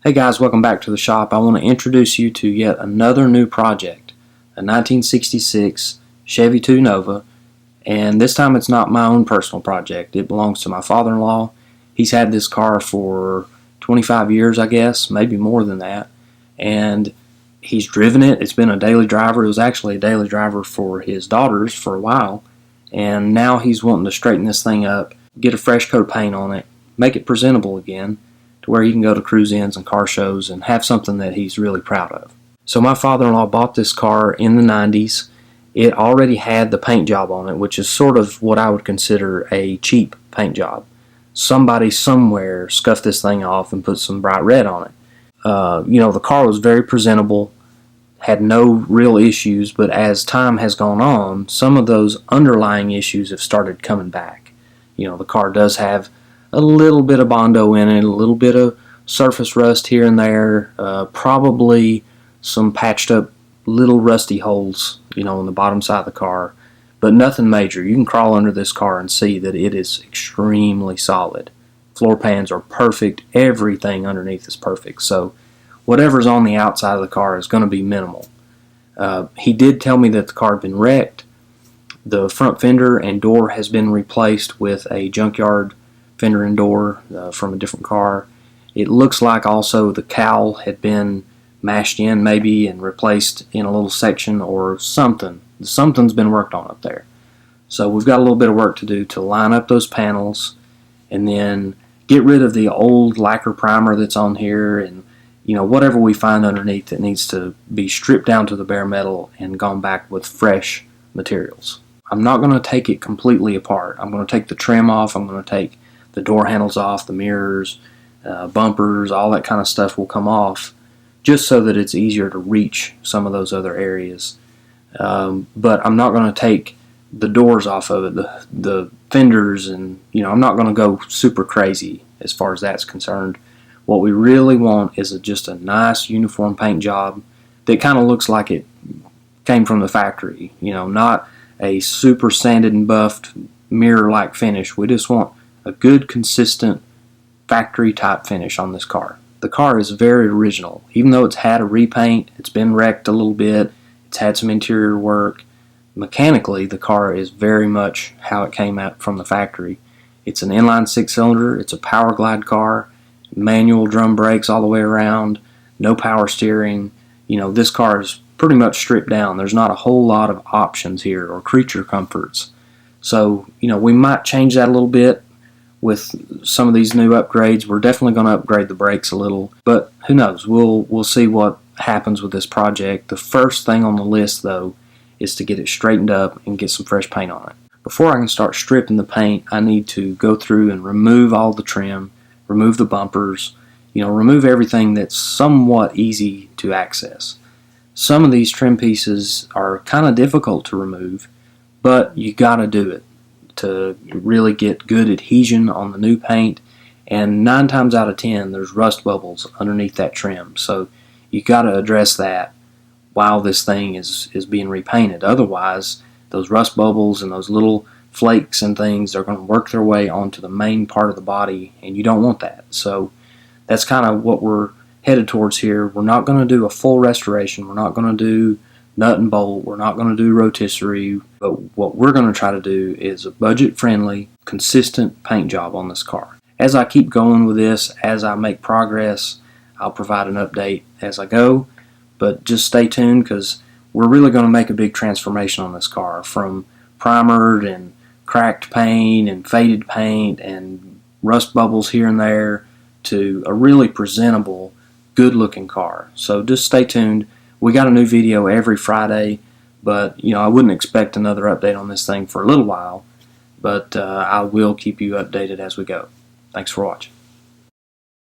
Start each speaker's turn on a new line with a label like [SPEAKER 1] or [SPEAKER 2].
[SPEAKER 1] Hey guys, welcome back to the shop. I want to introduce you to yet another new project, a 1966 Chevy 2 Nova, and this time it's not my own personal project. It belongs to my father-in-law. He's had this car for 25 years, I guess, maybe more than that, and he's driven it. It's been a daily driver. It was actually a daily driver for his daughters for a while, and now he's wanting to straighten this thing up, get a fresh coat of paint on it, make it presentable again, to where he can go to cruise-ins and car shows and have something that he's really proud of. So my father-in-law bought this car in the 90s. It already had the paint job on it, which is sort of what I would consider a cheap paint job. Somebody somewhere scuffed this thing off and put some bright red on it. The car was very presentable, had no real issues, but as time has gone on, some of those underlying issues have started coming back. The car does have a little bit of Bondo in it, a little bit of surface rust here and there, probably some patched up little rusty holes, on the bottom side of the car, but nothing major. You can crawl under this car and see that it is extremely solid. Floor pans are perfect, everything underneath is perfect, so whatever's on the outside of the car is going to be minimal. He did tell me that the car had been wrecked. The front fender and door has been replaced with a junkyard fender and door from a different car. It looks like also the cowl had been mashed in maybe and replaced in a little section or something. Something's been worked on up there. So we've got a little bit of work to do to line up those panels and then get rid of the old lacquer primer that's on here and whatever we find underneath that needs to be stripped down to the bare metal and gone back with fresh materials. I'm not going to take it completely apart. I'm going to take the trim off. I'm going to take the door handles off, the mirrors, bumpers, all that kind of stuff will come off just so that it's easier to reach some of those other areas. But I'm not going to take the doors off of it, the fenders, and I'm not going to go super crazy as far as that's concerned. What we really want is just a nice uniform paint job that kind of looks like it came from the factory, not a super sanded and buffed mirror-like finish. We just want a good, consistent, factory-type finish on this car. The car is very original. Even though it's had a repaint, it's been wrecked a little bit, it's had some interior work, mechanically the car is very much how it came out from the factory. It's an inline 6-cylinder, it's a Powerglide car, manual drum brakes all the way around, no power steering. This car is pretty much stripped down. There's not a whole lot of options here or creature comforts. So, we might change that a little bit with some of these new upgrades. We're definitely going to upgrade the brakes a little, but who knows? We'll see what happens with this project. The first thing on the list, though, is to get it straightened up and get some fresh paint on it. Before I can start stripping the paint, I need to go through and remove all the trim, remove the bumpers, remove everything that's somewhat easy to access. Some of these trim pieces are kind of difficult to remove, but you got to do it to really get good adhesion on the new paint, and 9 times out of 10 there's rust bubbles underneath that trim, so you got to address that while this thing is being repainted. Otherwise those rust bubbles and those little flakes and things are going to work their way onto the main part of the body, and you don't want that. So that's kind of what we're headed towards here. We're not going to do a full restoration. We're not going to do nut and bolt. We're not going to do rotisserie. But what we're going to try to do is a budget-friendly, consistent paint job on this car. As I keep going with this, as I make progress, I'll provide an update as I go. But just stay tuned, because we're really going to make a big transformation on this car, from primered and cracked paint and faded paint and rust bubbles here and there to a really presentable, good-looking car. So just stay tuned. We got a new video every Friday, but I wouldn't expect another update on this thing for a little while, but I will keep you updated as we go. Thanks for watching.